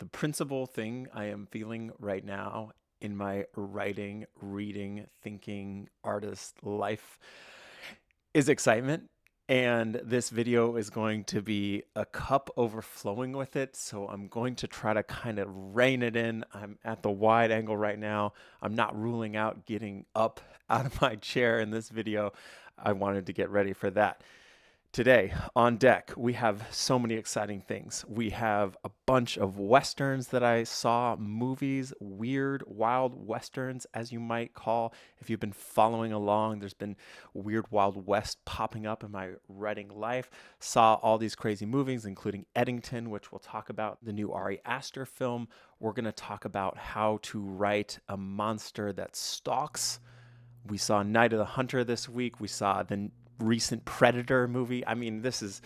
The principal thing I am feeling right now in my writing, reading, thinking, artist life is excitement. And this video is going to be a cup overflowing with it. So I'm going to try to kind of rein it in. I'm at the wide angle right now. I'm not ruling out getting up out of my chair in this video. I wanted to get ready for that. Today on deck, we have so many exciting things. We have a bunch of westerns that I saw, movies, weird, wild westerns, as you might call. If you've been following along, there's been weird, wild west popping up in my writing life. Saw all these crazy movies, including Eddington, which we'll talk about, the new Ari Aster film. We're going to talk about how to write a monster that stalks. We saw Night of the Hunter this week. We saw the recent Predator movie. I mean, it's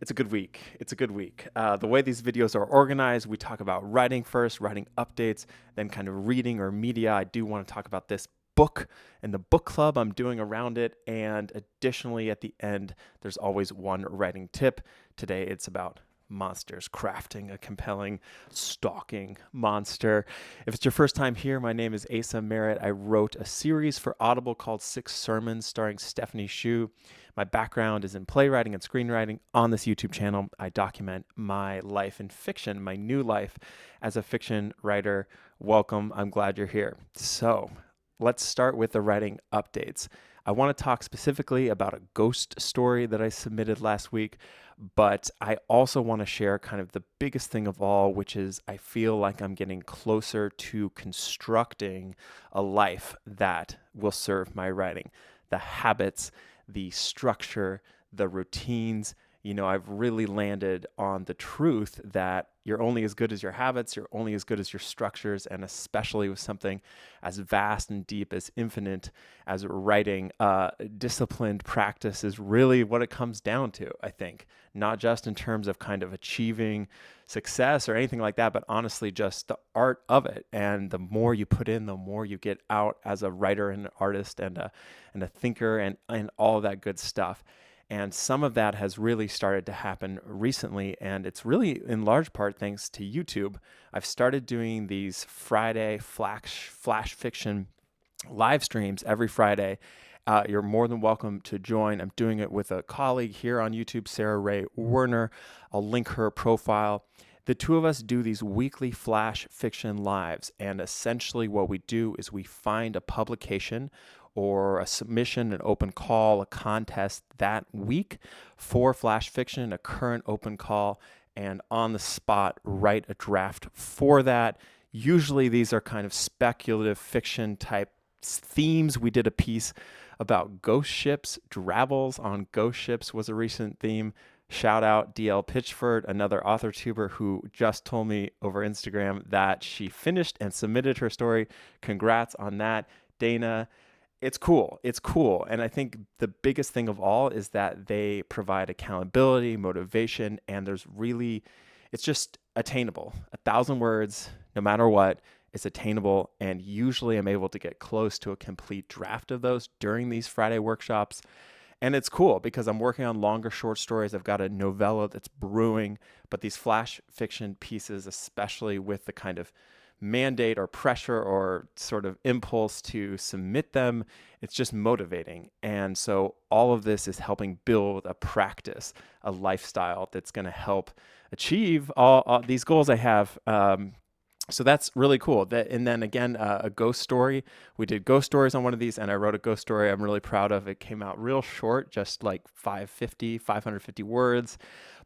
a good week. It's a good week. The way these videos are organized, we talk about writing first, writing updates, then kind of reading or media. I do want to talk about this book and the book club I'm doing around it. And additionally, at the end, there's always one writing tip. Today, it's about monsters, crafting a compelling stalking monster. If it's your first time here, my name is Asa Merritt. I wrote a series for Audible called Six Sermons starring Stephanie Shu. My background is in playwriting and screenwriting. On this YouTube channel, I document my life in fiction, my new life as a fiction writer. Welcome. I'm glad you're here. So let's start with the writing updates. I want to talk specifically about a ghost story that I submitted last week, but I also want to share kind of the biggest thing of all, which is I feel like I'm getting closer to constructing a life that will serve my writing. The habits, the structure, the routines. I've really landed on the truth that you're only as good as your habits, you're only as good as your structures, and especially with something as vast and deep as infinite as writing, disciplined practice is really what it comes down to, I think. Not just in terms of kind of achieving success or anything like that, but honestly just the art of it. And the more you put in, the more you get out as a writer and an artist and a thinker and all of that good stuff. And some of that has really started to happen recently. And it's really in large part thanks to YouTube. I've started doing these Friday flash fiction live streams every Friday. You're more than welcome to join. I'm doing it with a colleague here on YouTube, Sarah Ray Werner. I'll link her profile. The two of us do these weekly flash fiction lives. And essentially, what we do is we find a publication or a submission, an open call, a contest that week for flash fiction, a current open call, and on the spot write a draft for that. Usually these are kind of speculative fiction type themes. We did a piece about ghost ships. Drabbles on ghost ships was a recent theme. Shout out DL Pitchford, another author tuber who just told me over Instagram that she finished and submitted her story. Congrats on that, Dana. It's cool. It's cool. And I think the biggest thing of all is that they provide accountability, motivation, and it's just attainable. 1,000 words, no matter what, is attainable. And usually I'm able to get close to a complete draft of those during these Friday workshops. And it's cool because I'm working on longer short stories. I've got a novella that's brewing, but these flash fiction pieces, especially with the kind of mandate or pressure or sort of impulse to submit them, it's just motivating. And so all of this is helping build a practice, a lifestyle that's going to help achieve all these goals I have. So that's really cool. And then again, a ghost story. We did ghost stories on one of these, and I wrote a ghost story I'm really proud of. It came out real short, just like 550 words,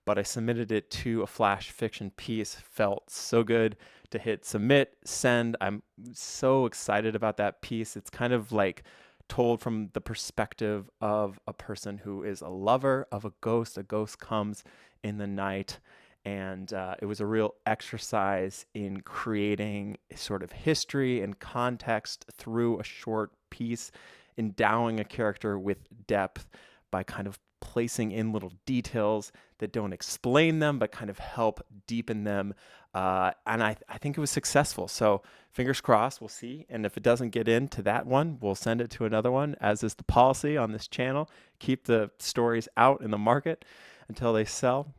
but I submitted it to a flash fiction piece. Felt so good to hit submit, send. I'm so excited about that piece. It's kind of like told from the perspective of a person who is a lover of a ghost. A ghost comes in the night. And it was a real exercise in creating sort of history and context through a short piece, endowing a character with depth by kind of placing in little details that don't explain them, but kind of help deepen them. And I think it was successful. So fingers crossed, we'll see. And if it doesn't get into that one, we'll send it to another one, as is the policy on this channel. Keep the stories out in the market until they sell.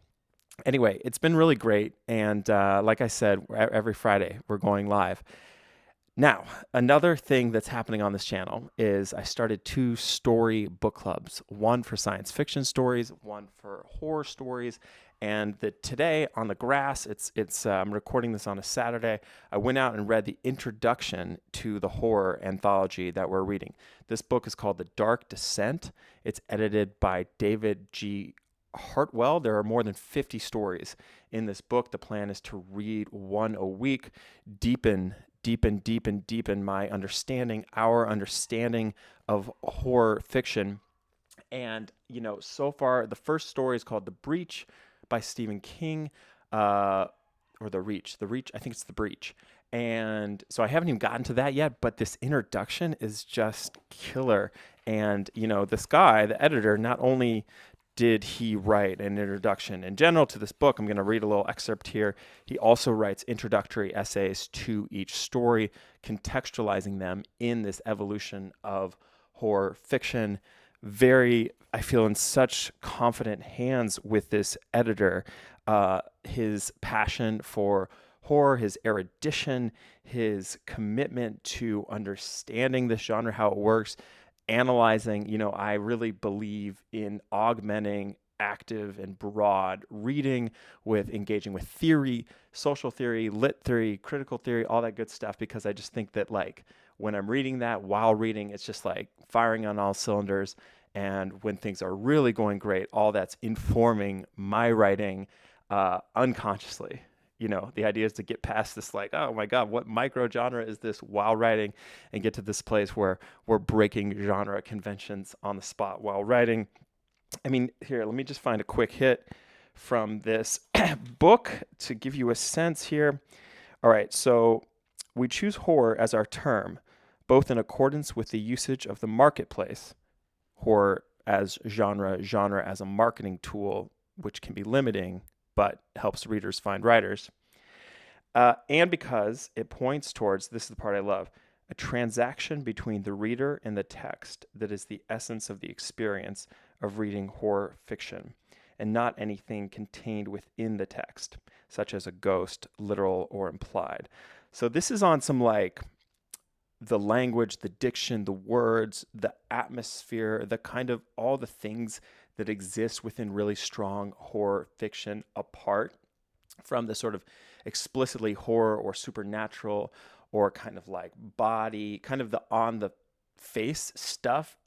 Anyway, it's been really great. And like I said, every Friday we're going live. Now, another thing that's happening on this channel is I started 2 story book clubs, one for science fiction stories, one for horror stories. And today on the grass, I'm recording this on a Saturday. I went out and read the introduction to the horror anthology that we're reading. This book is called The Dark Descent. It's edited by David G. Hartwell. There are more than 50 stories in this book. The plan is to read one a week, deepen my understanding, our understanding of horror fiction. And, so far, the first story is called The Breach by Stephen King, or The Reach. I think it's The Breach. And so I haven't even gotten to that yet, but this introduction is just killer. And, this guy, the editor, not only did he write an introduction in general to this book, I'm going to read a little excerpt here. He also writes introductory essays to each story, contextualizing them in this evolution of horror fiction. I feel in such confident hands with this editor. His passion for horror, his erudition, his commitment to understanding this genre, how it works, analyzing. I really believe in augmenting active and broad reading with engaging with theory, social theory, lit theory, critical theory, all that good stuff, because I just think that when I'm reading that while reading, it's just like firing on all cylinders. And when things are really going great, all that's informing my writing unconsciously. The idea is to get past this, oh my God, what micro genre is this while writing, and get to this place where we're breaking genre conventions on the spot while writing. I mean, here, let me just find a quick hit from this book to give you a sense here. All right, so we choose horror as our term, both in accordance with the usage of the marketplace, horror as genre as a marketing tool, which can be limiting, but helps readers find writers. And because it points towards, this is the part I love, a transaction between the reader and the text that is the essence of the experience of reading horror fiction, and not anything contained within the text, such as a ghost, literal or implied. So this is on some the language, the diction, the words, the atmosphere, the kind of all the things that exist within really strong horror fiction, apart from the sort of explicitly horror or supernatural or kind of body, kind of the on the face stuff.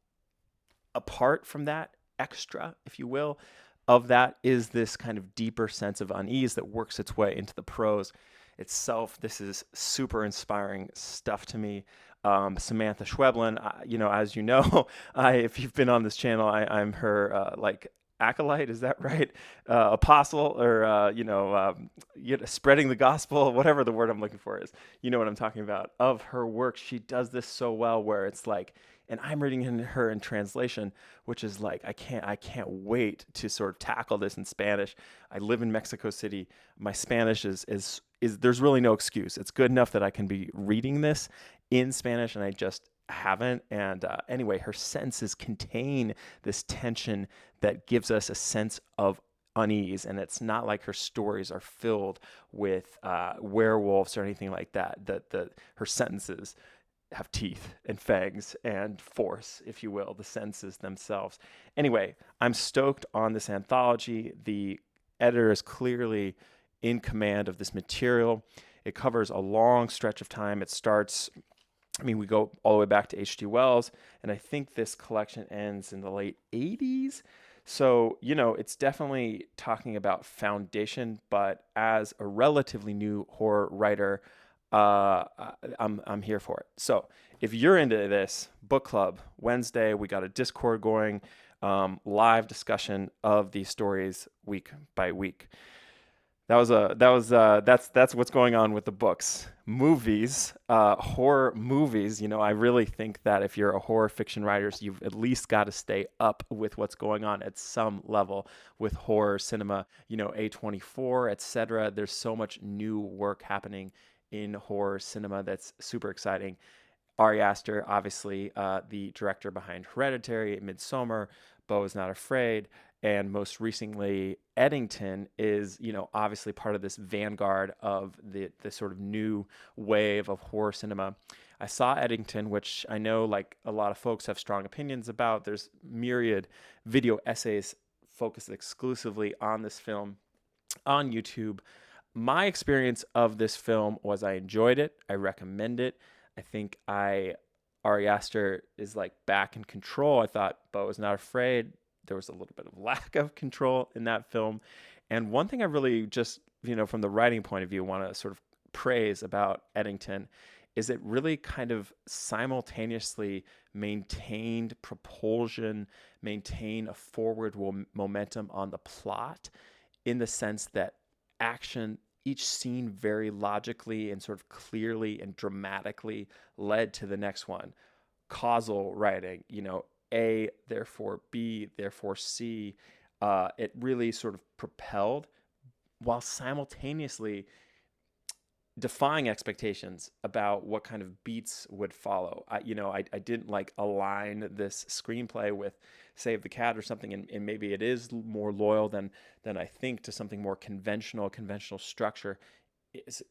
Apart from that, extra, if you will, of that is this kind of deeper sense of unease that works its way into the prose itself. This is super inspiring stuff to me. Samantha Schweblin, as you know, if you've been on this channel, I'm her acolyte, is that right? Apostle, or spreading the gospel, whatever the word I'm looking for is. You know what I'm talking about. Of her work, she does this so well, where it's and I'm reading her in translation, which is I can't wait to sort of tackle this in Spanish. I live in Mexico City. My Spanish is there's really no excuse. It's good enough that I can be reading this in Spanish, and I just haven't. And anyway, her sentences contain this tension that gives us a sense of unease, and it's not like her stories are filled with werewolves or anything like that. Her sentences have teeth and fangs and force, if you will, the senses themselves. Anyway, I'm stoked on this anthology. The editor is clearly in command of this material. It covers a long stretch of time. It starts, we go all the way back to H.G. Wells, and I think this collection ends in the late 80s. So, it's definitely talking about foundation, but as a relatively new horror writer, I'm here for it. So if you're into this book club, Wednesday, we got a Discord going, live discussion of these stories week by week. That's what's going on with the books. Movies, horror movies. I really think that if you're a horror fiction writer, you've at least got to stay up with what's going on at some level with horror cinema. A24, etc. There's so much new work happening in horror cinema that's super exciting. Ari Aster, obviously, the director behind Hereditary, Midsommar, Beau is Not Afraid, and most recently Eddington is, obviously part of this vanguard of the sort of new wave of horror cinema. I saw Eddington, which I know like a lot of folks have strong opinions about. There's myriad video essays focused exclusively on this film on YouTube. My experience of this film was I enjoyed it. I recommend it. I think Ari Aster is like back in control. I thought Bo was not afraid. There was a little bit of lack of control in that film. And one thing I really just, from the writing point of view, want to sort of praise about Eddington is it really kind of simultaneously maintained propulsion, maintained a forward momentum on the plot, in the sense that action, each scene very logically and sort of clearly and dramatically led to the next one. Causal writing, A, therefore B, therefore C. It really sort of propelled while simultaneously defying expectations about what kind of beats would follow. I didn't like align this screenplay with Save the Cat or something, and maybe it is more loyal than I think to something more conventional structure.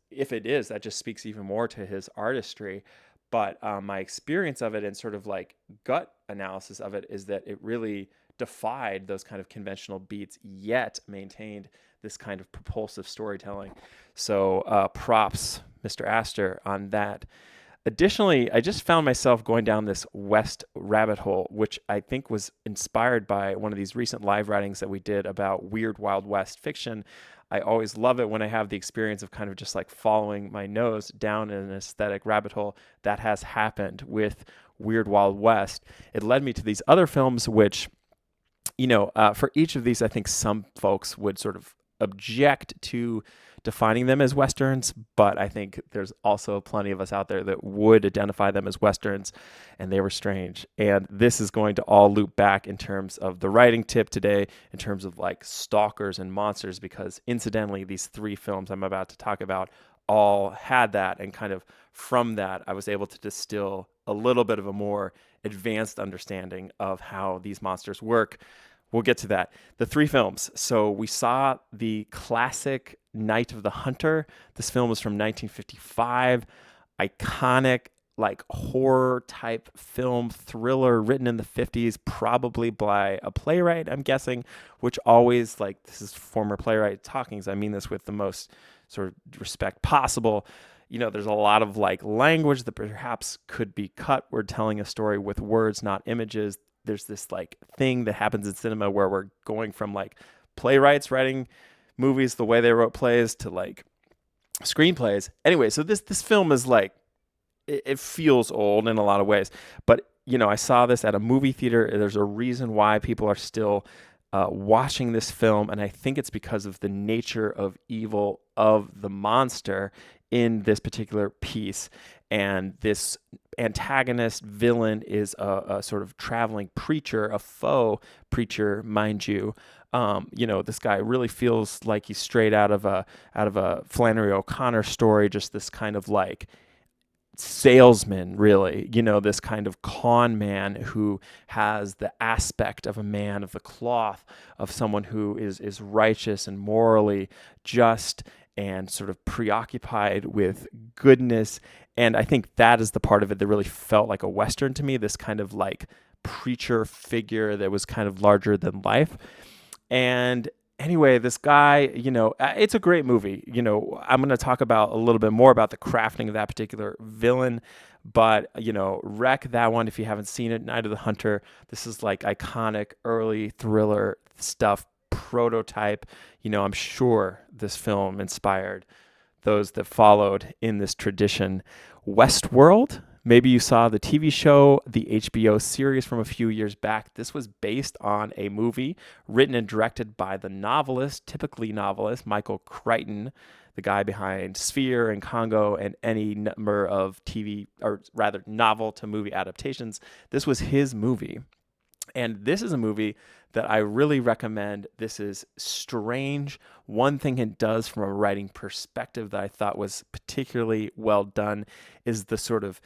If it is, that just speaks even more to his artistry. But my experience of it and sort of like gut analysis of it is that it really defied those kind of conventional beats, yet maintained this kind of propulsive storytelling. So props, Mr. Astor, on that. Additionally, I just found myself going down this West rabbit hole, which I think was inspired by one of these recent live writings that we did about weird Wild West fiction. I always love it when I have the experience of kind of just like following my nose down in an aesthetic rabbit hole. That has happened with Weird Wild West. It led me to these other films, which, for each of these, I think some folks would sort of object to defining them as Westerns, but I think there's also plenty of us out there that would identify them as Westerns, and they were strange. And this is going to all loop back in terms of the writing tip today, in terms of like stalkers and monsters, because incidentally, these three films I'm about to talk about all had that, and kind of from that, I was able to distill a little bit of a more advanced understanding of how these monsters work. We'll get to that. The three films. So we saw the classic Night of the Hunter. This film was from 1955. Iconic, like horror type film, thriller written in the 50s, probably by a playwright, I'm guessing, which always, like, this is former playwright talking, so I mean this with the most sort of respect possible. There's a lot of like language that perhaps could be cut. We're telling a story with words, not images. There's this like thing that happens in cinema where we're going from like playwrights writing movies the way they wrote plays to like screenplays. Anyway, so this film is like, it feels old in a lot of ways, but I saw this at a movie theater. There's a reason why people are still watching this film, and I think it's because of the nature of evil of the monster in this particular piece. And this antagonist villain is a sort of traveling preacher, a faux preacher, mind you. This guy really feels like he's straight out of a Flannery O'Connor story, just this kind of like salesman, really, this kind of con man who has the aspect of a man of the cloth, of someone who is righteous and morally just and sort of preoccupied with goodness. And I think that is the part of it that really felt like a Western to me, this kind of like preacher figure that was kind of larger than life. And anyway, this guy, it's a great movie. I'm going to talk about a little bit more about the crafting of that particular villain, but, wreck that one if you haven't seen it. Night of the Hunter. This is like iconic early thriller stuff, prototype. I'm sure this film inspired those that followed in this tradition. Westworld. Maybe you saw the TV show, the HBO series from a few years back. This was based on a movie written and directed by the typically novelist, Michael Crichton, the guy behind Sphere and Congo and any number of TV, or rather novel to movie adaptations. This was his movie. And this is a movie that I really recommend. This is strange. One thing it does from a writing perspective that I thought was particularly well done is the sort of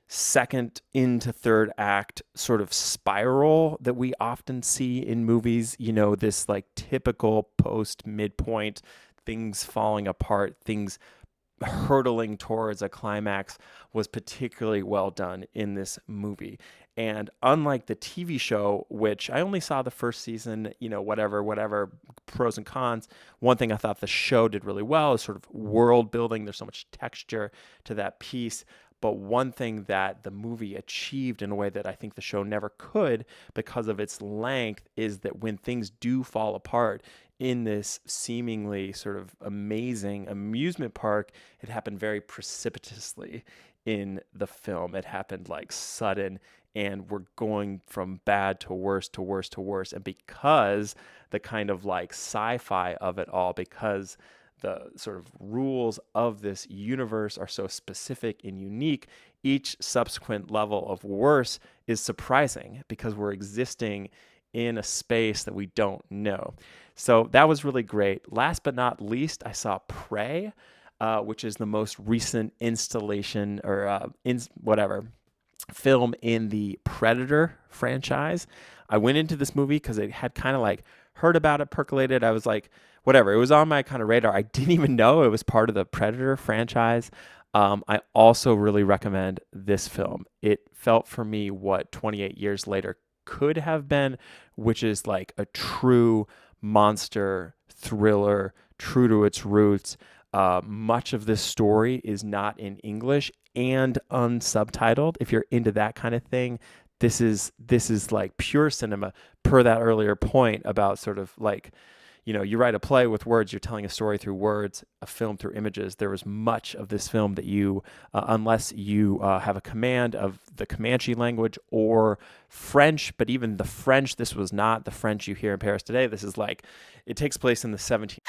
second into third act sort of spiral that we often see in movies, this like typical post midpoint, things falling apart, things hurtling towards a climax was particularly well done in this movie. And unlike the TV show, which I only saw the first season, whatever pros and cons, one thing I thought the show did really well is sort of world building. There's so much texture to that piece. But one thing that the movie achieved in a way that I think the show never could because of its length is that when things do fall apart in this seemingly sort of amazing amusement park, it happened very precipitously in the film. It happened like sudden, and we're going from bad to worse to worse to worse. And because the kind of like sci-fi of it all, because the sort of rules of this universe are so specific and unique, each subsequent level of worse is surprising because we're existing in a space that we don't know. So that was really great. Last but not least, I saw Prey, which is the most recent installation or film in the Predator franchise. I went into this movie because I had kind of like heard about it, percolated. I was like, whatever. It was on my kind of radar. I didn't even know it was part of the Predator franchise. I also really recommend this film. It felt for me what 28 years later could have been, which is like a true monster thriller, true to its roots. Much of this story is not in English and unsubtitled. If you're into that kind of thing, this is like pure cinema. Per that earlier point about sort of like, you write a play with words, you're telling a story through words, a film through images. There was much of this film that you, unless you have a command of the Comanche language or French, but even the French, this was not the French you hear in Paris today. This is like, it takes place in the 17th.